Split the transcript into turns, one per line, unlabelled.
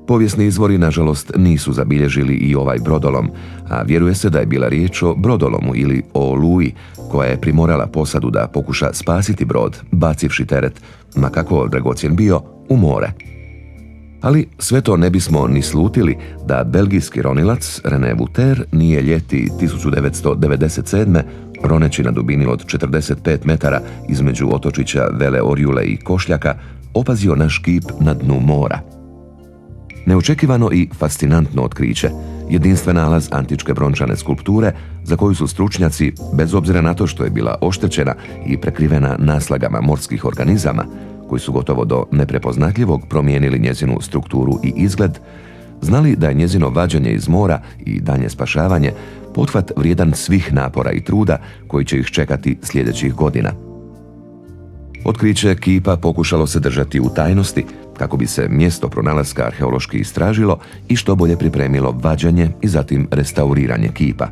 Povijesni izvori, nažalost, nisu zabilježili i ovaj brodolom, a vjeruje se da je bila riječ o brodolomu ili o oluji koja je primorala posadu da pokuša spasiti brod, bacivši teret, ma kako dragocjen bio, u more. Ali sve to ne bismo ni slutili da belgijski ronilac René Buter nije ljeti 1997. roneći na dubini od 45 metara između otočića Vele Orjule i Košljaka opazio naš kip na dnu mora. Neočekivano i fascinantno otkriće, jedinstven nalaz antičke brončane skulpture za koju su stručnjaci, bez obzira na to što je bila oštećena i prekrivena naslagama morskih organizama, koji su gotovo do neprepoznatljivog promijenili njezinu strukturu i izgled, znali da je njezino vađenje iz mora i danje spašavanje pothvat vrijedan svih napora i truda koji će ih čekati sljedećih godina. Otkriće kipa pokušalo se držati u tajnosti kako bi se mjesto pronalaska arheološki istražilo i što bolje pripremilo vađenje i zatim restauriranje kipa.